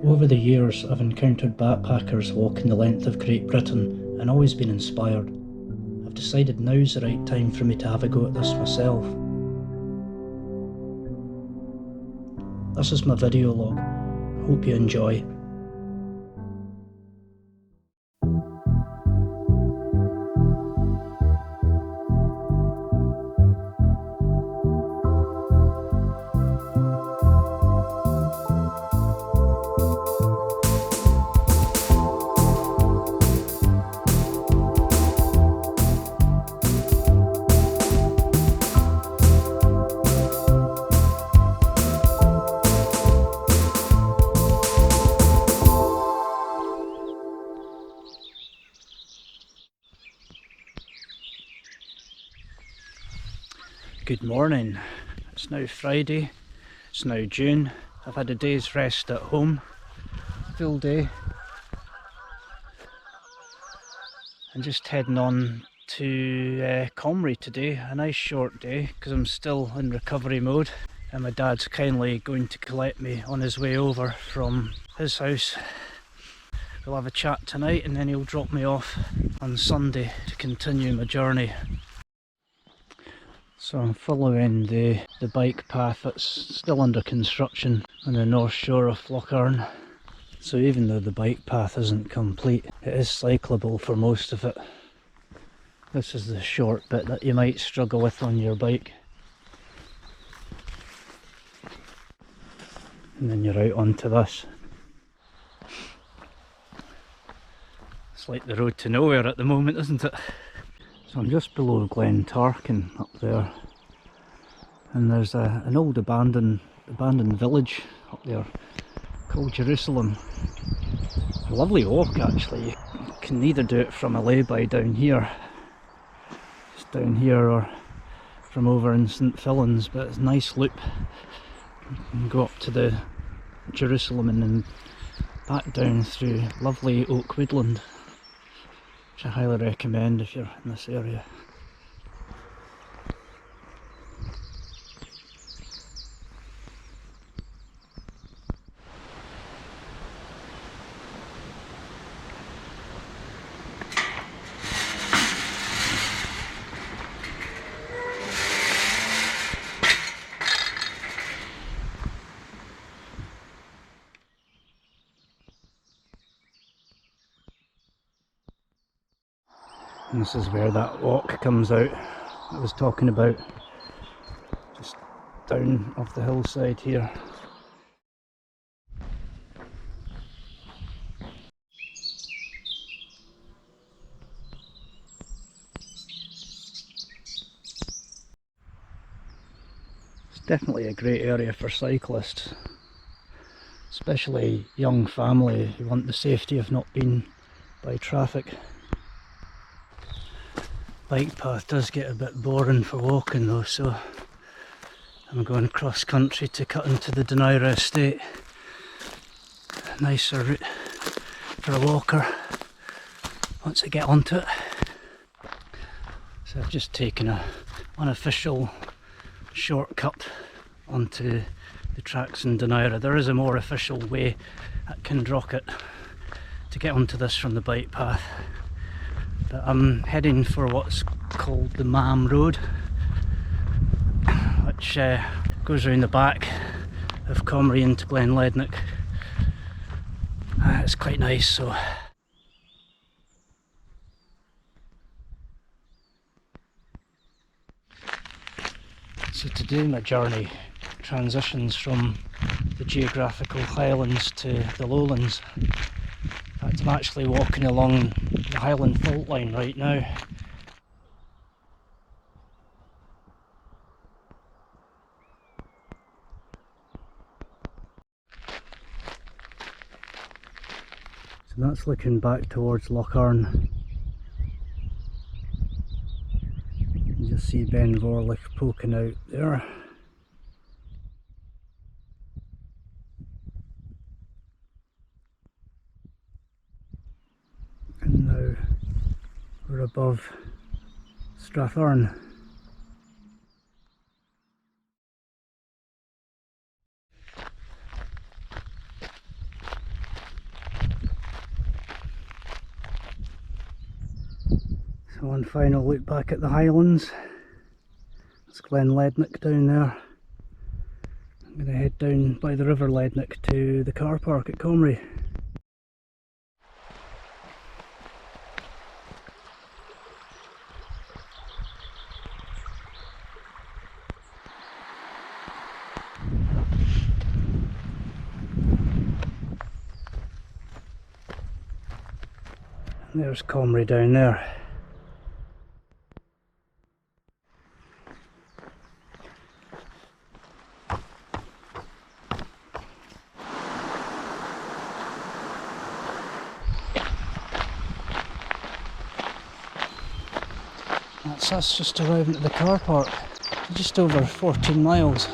Over the years, I've encountered backpackers walking the length of Great Britain and always been inspired. I've decided now's the right time for me to have a go at this myself. This is my video log. Hope you enjoy. Good morning. It's now Friday, it's now June. I've had a day's rest at home, full day. I'm just heading on to Comrie today, a nice short day because I'm still in recovery mode, and my dad's kindly going to collect me on his way over from his house. We'll have a chat tonight and then he'll drop me off on Sunday to continue my journey. So I'm following the bike path that's still under construction on the north shore of Auchterarder. So even though the bike path isn't complete, it is cyclable for most of it. This is the short bit that you might struggle with on your bike. And then you're out onto this. It's like the road to nowhere at the moment, isn't it? So I'm just below Glen Tarkin up there, and there's an old abandoned village up there called Jerusalem. A lovely walk actually. You can either do it from a lay-by down here, just down here, or from over in St Fillan's, but it's a nice loop. You can go up to the Jerusalem and then back down through lovely oak woodland, which I highly recommend if you're in this area. And this is where that walk comes out I was talking about, just down off the hillside here. It's definitely a great area for cyclists, especially young family who want the safety of not being by traffic. Bike path does get a bit boring for walking though, so I'm going cross country to cut into the Auchterarder estate. A nicer route for a walker once I get onto it. So I've just taken an unofficial shortcut onto the tracks in Auchterarder. There is a more official way at Crieff to get onto this from the bike path. But I'm heading for what's called the Mam Road, which goes around the back of Comrie into Glenlednick. It's quite nice. So today my journey transitions from the geographical highlands to the lowlands. In fact, I'm actually walking along the Highland fault line right now. So that's looking back towards Auchterarder. You just see Ben Vorlich poking out there. And now we're above Stratharn. One final look back at the Highlands. It's Glen Lednick down there. I'm going to head down by the River Lednick to the car park at Comrie. And there's Comrie down there. That's us just arriving at the car park, just over 14 miles.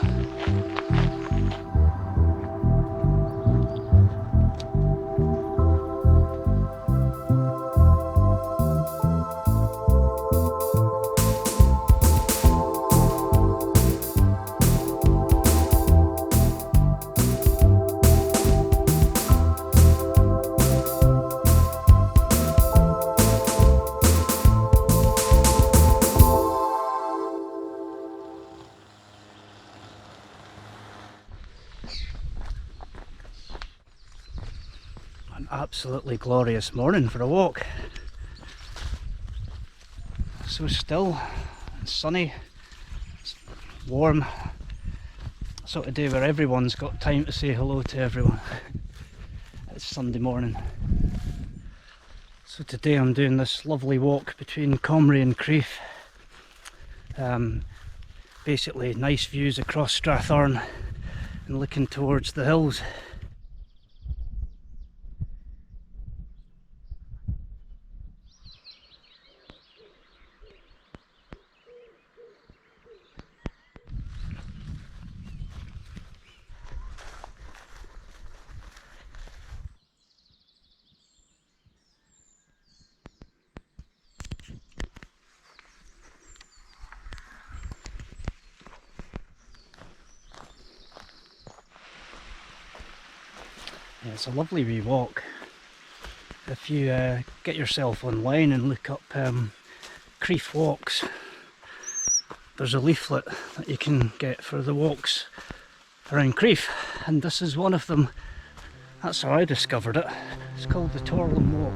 An absolutely glorious morning for a walk. So still and sunny, it's warm. Sort of day where everyone's got time to say hello to everyone. It's Sunday morning. So today I'm doing this lovely walk between Comrie and Crieff. Basically nice views across Stratharn and looking towards the hills. Yeah, it's a lovely wee walk. If you get yourself online and look up Crieff walks, there's a leaflet that you can get for the walks around Crieff, and this is one of them. That's how I discovered it. It's called the Torlum Walk.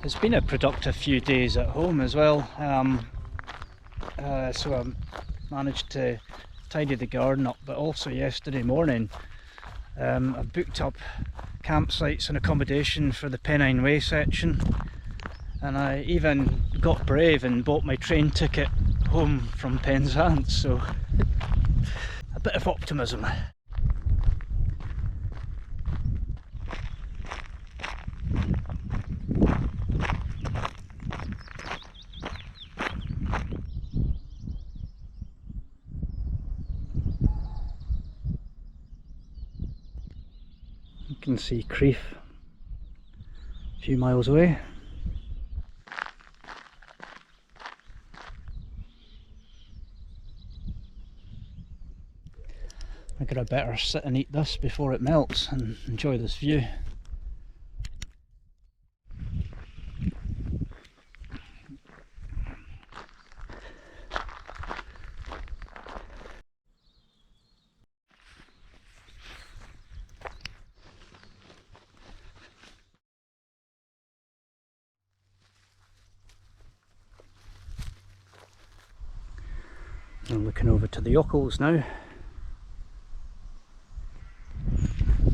It's been a productive few days at home as well, so I managed to tidy the garden up, but also yesterday morning I booked up campsites and accommodation for the Pennine Way section, and I even got brave and bought my train ticket home from Penzance, so a bit of optimism. You can see Crieff a few miles away. I think I'd better sit and eat this before it melts and enjoy this view. I'm looking over to the Ochils now,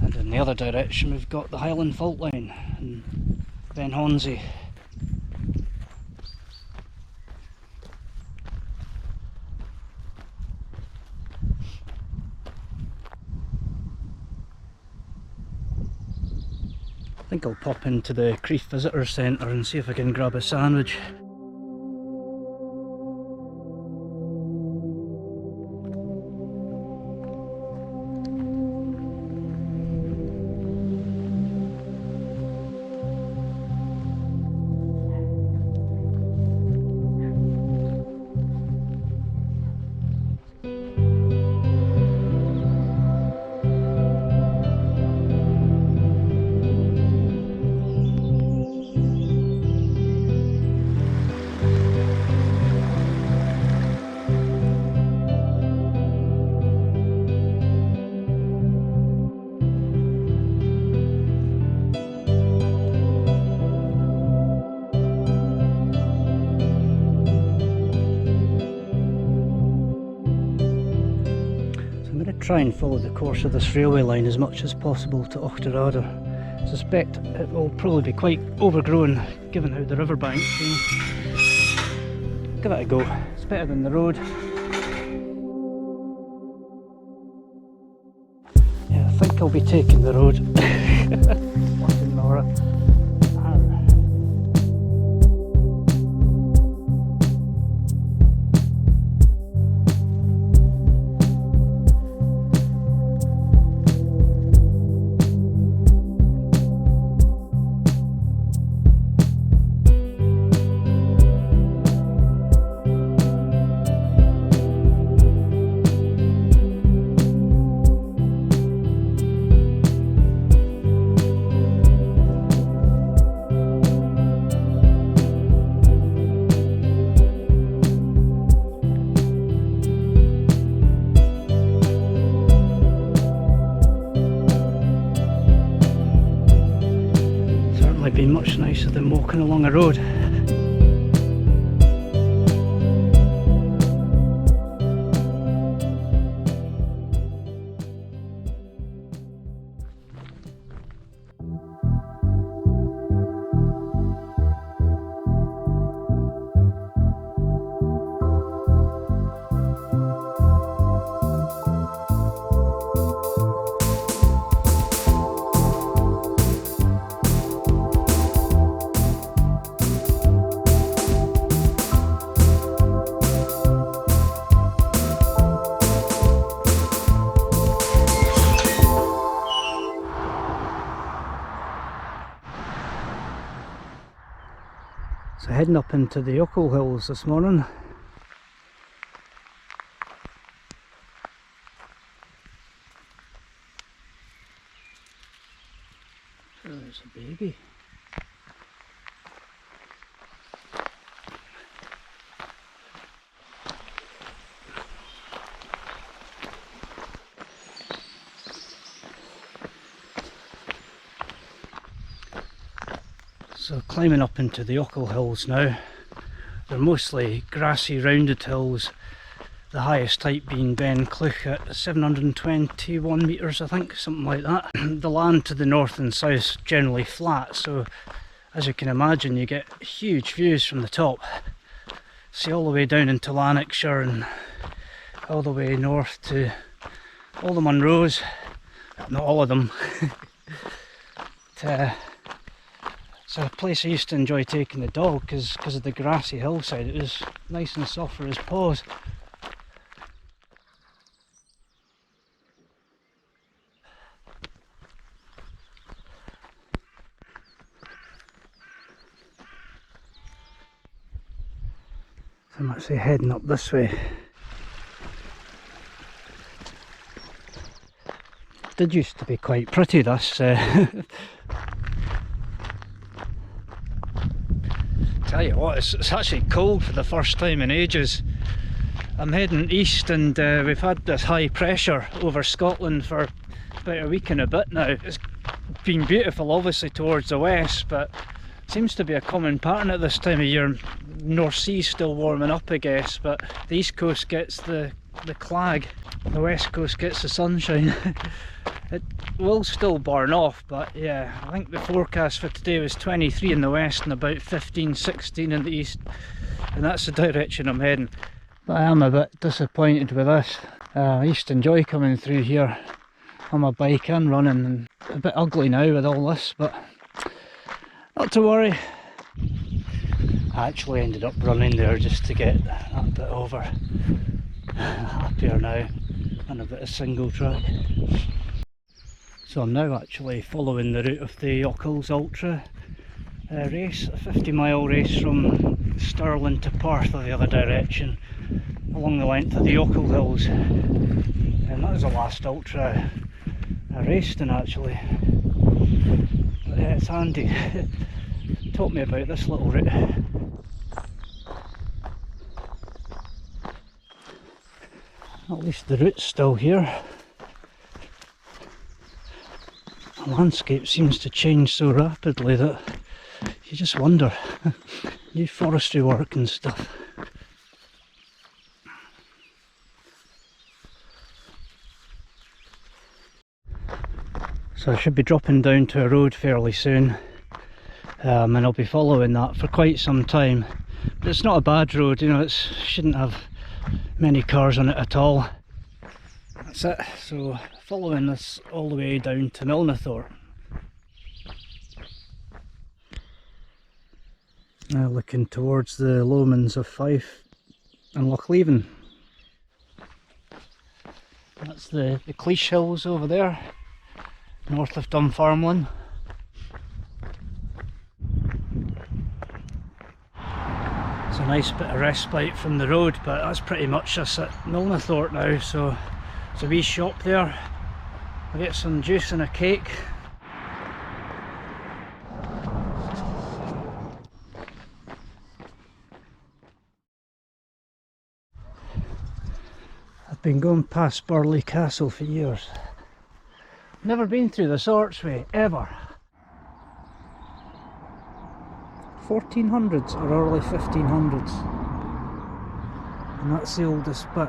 and in the other direction we've got the Highland Fault Line and Ben Hornsey. I think I'll pop into the Crieff Visitor Centre and see if I can grab a sandwich. Try and follow the course of this railway line as much as possible to Auchterarder. I suspect it will probably be quite overgrown given how the riverbank's been. Give it a go, it's better than the road. Yeah, I think I'll be taking the road. Fucking Nora. Been much nicer than walking along a road. So heading up into the Ochil hills this morning. Oh, there's a baby. So climbing up into the Ochil hills now. They're mostly grassy rounded hills, the highest height being Ben Cleuch at 721 metres I think, something like that. The land to the north and south is generally flat, so as you can imagine you get huge views from the top. See all the way down into Lanarkshire and all the way north to all the Munros, not all of them. It's a place I used to enjoy taking the dog because of the grassy hillside. It was nice and soft for his paws. So I'm actually heading up this way. It did used to be quite pretty, this. Tell you what, it's actually cold for the first time in ages. I'm heading east and we've had this high pressure over Scotland for about a week and a bit now. It's been beautiful obviously towards the west, but it seems to be a common pattern at this time of year. North Sea's still warming up I guess, but the east coast gets the clag, the west coast gets the sunshine. It will still burn off, but yeah, I think the forecast for today was 23 in the west and about 15, 16 in the east, and that's the direction I'm heading. But I am a bit disappointed with this. I used to enjoy coming through here on my bike and running, and a bit ugly now with all this, but Not to worry. I actually ended up running there just to get that bit over. Happier now and a bit of single track. So I'm now actually following the route of the Ochil's Ultra race, a 50-mile race from Stirling to Perth or the other direction, along the length of the Ochil Hills. And that was the last Ultra I raced in actually. But yeah, it's handy. Taught me about this little route. At least the route's still here. The landscape seems to change so rapidly that you just wonder. New forestry work and stuff. So I should be dropping down to a road fairly soon, and I'll be following that for quite some time. But it's not a bad road, you know, it shouldn't have many cars on it at all. That's it, so following this all the way down to Milnathorpe. Now looking towards the Lomonds of Fife and Lochleven. That's the Crieff Hills over there, north of Dunfermline. It's a nice bit of respite from the road, but that's pretty much us at Milnathorpe now, so there's a wee shop there. I'll get some juice and a cake. I've been going past Burley Castle for years. Never been through this archway, ever. 1400s or early 1500s. And that's the oldest bit.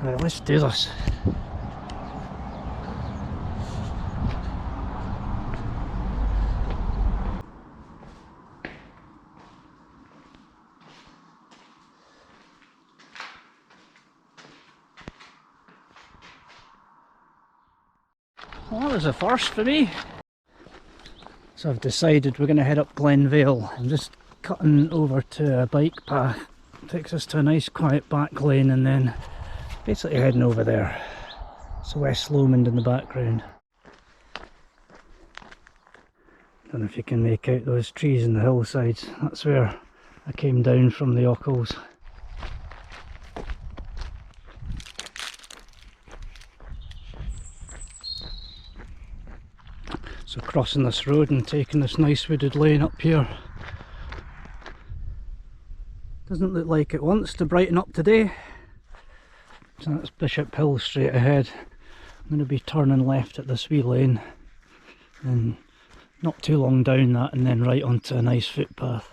Right, let's do this. Well, that was a first for me. So I've decided we're going to head up Glenvale. I'm just cutting over to a bike path. Takes us to a nice quiet back lane and then basically heading over there. It's West Lomond in the background. Don't know if you can make out those trees in the hillsides. That's where I came down from the Ochils. So crossing this road and taking this nice wooded lane up here. Doesn't look like it wants to brighten up today. So that's Bishop Hill straight ahead. I'm going to be turning left at this wee lane and not too long down that and then right onto a nice footpath.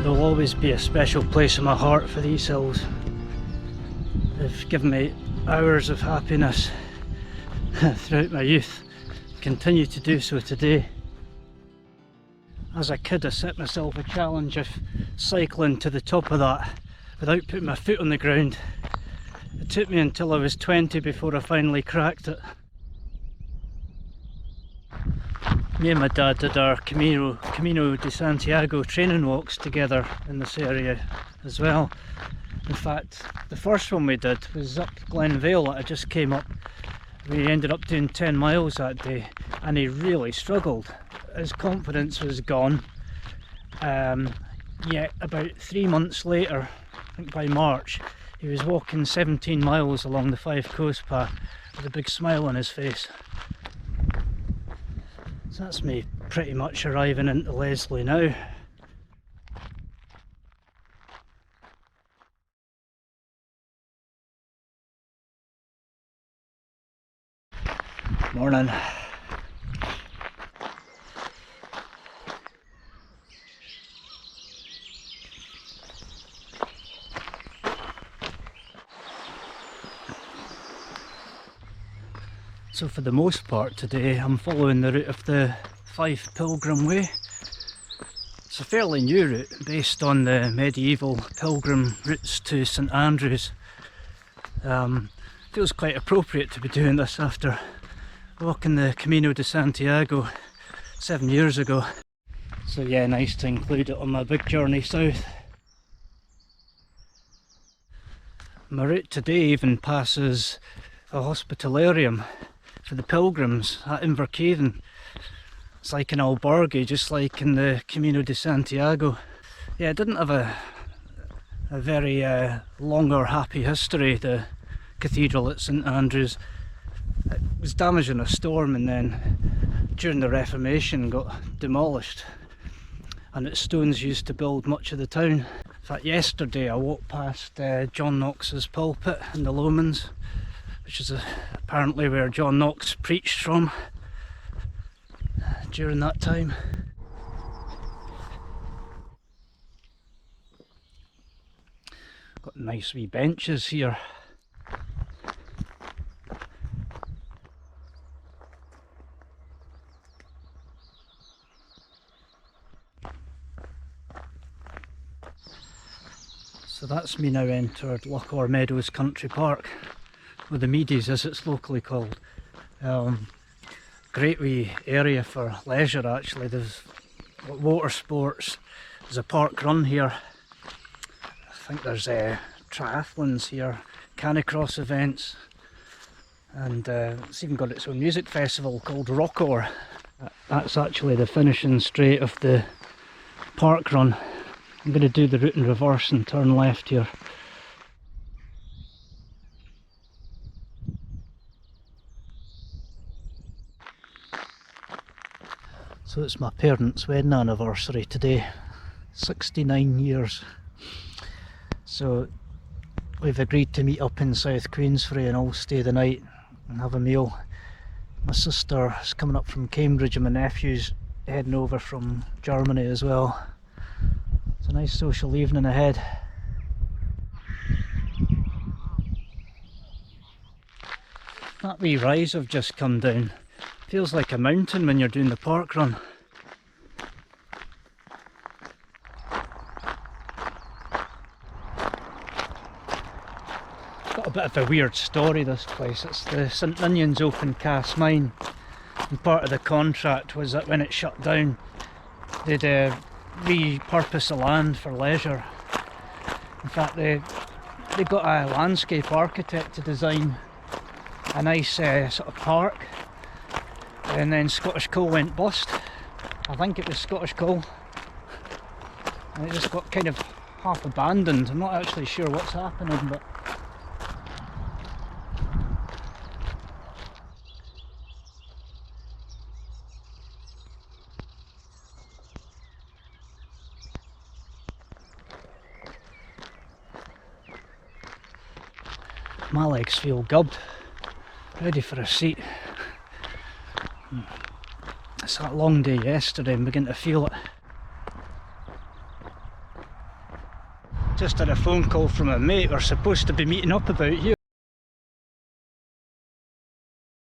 Always be a special place in my heart for these hills. They've given me hours of happiness throughout my youth, continue to do so today. As a kid I set myself a challenge of cycling to the top of that without putting my foot on the ground. It took me until I was 20 before I finally cracked it. Me and my dad did our Camino de Santiago training walks together in this area as well. In fact, the first one we did was up Glenvale that I just came up. We ended up doing 10 miles that day and he really struggled. His confidence was gone. Yet about 3 months later, I think by March, he was walking 17 miles along the Fife Coast Path with a big smile on his face. So that's me pretty much arriving into Leslie now. Morning. So for the most part today I'm following the route of the Fife Pilgrim Way. It's a fairly new route based on the medieval pilgrim routes to St Andrews. Feels quite appropriate to be doing this after walking the Camino de Santiago 7 years ago. So yeah, nice to include it on my big journey south. My route today even passes a hospitalarium for the pilgrims at Inverkeithing. It's like an albergue, just like in the Camino de Santiago. Yeah, it didn't have a very long or happy history, the cathedral at St Andrews. It was damaged in a storm and then during the Reformation got demolished, and its stones used to build much of the town. In fact, yesterday I walked past John Knox's pulpit in the Lomond, which is apparently where John Knox preached from during that time. Got nice wee benches here. So that's me now entered Lochore Meadows Country Park, or the Meadies as it's locally called. Great wee area for leisure actually. There's water sports, there's a park run here. I think there's triathlons here, canicross events, and it's even got its own music festival called Rockore. That's actually the finishing straight of the park run. I'm going to do the route in reverse and turn left here. So it's my parents' wedding anniversary today, 69 years. So we've agreed to meet up in South Queensferry and all stay the night and have a meal. My sister's coming up from Cambridge and my nephew's heading over from Germany as well. It's a nice social evening ahead. That wee rise I've just come down feels like a mountain when you're doing the park run. Got a bit of a weird story, this place. It's the St Ninian's open cast mine, and part of the contract was that when it shut down they'd repurpose the land for leisure. In fact, they got a landscape architect to design a nice sort of park, and then Scottish Coal went bust. I think it was Scottish Coal, and it just got kind of half abandoned. I'm not actually sure what's happening, but my legs feel gubbed, ready for a seat. It's that long day yesterday, I'm beginning to feel it. Just had a phone call from a mate. We're supposed to be meeting up about you.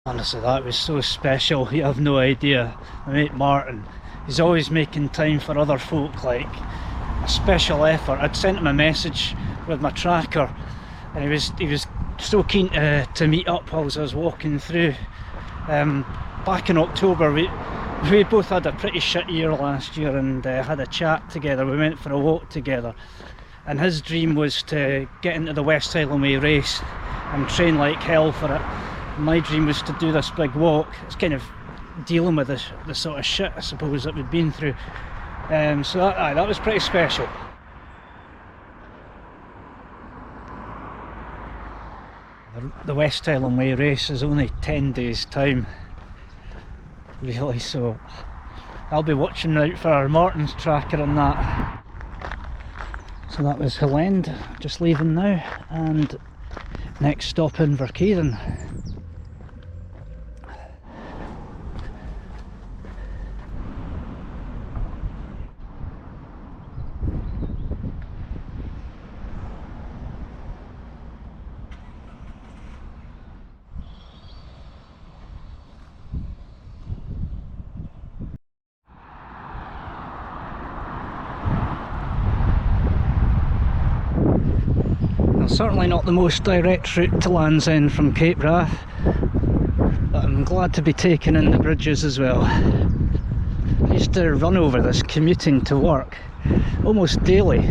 Honestly, that was so special, you have no idea. My mate Martin, he's always making time for other folk, like a special effort. I'd sent him a message with my tracker and he was so keen to meet up as I was walking through. Back in October we We both had a pretty shit year last year and had a chat together. We went for a walk together, and his dream was to get into the West Highland Way race and train like hell for it. My dream was to do this big walk. It's kind of dealing with the sort of shit, I suppose, that we'd been through. So that was pretty special. The West Highland Way race is only 10 days time, really, so I'll be watching out for our Martin's tracker on that. So that was Hill End, just leaving now, and next stop in Verkeiden. Certainly not the most direct route to Land's End from Cape Wrath, but I'm glad to be taking in the bridges as well. I used to run over this commuting to work almost daily,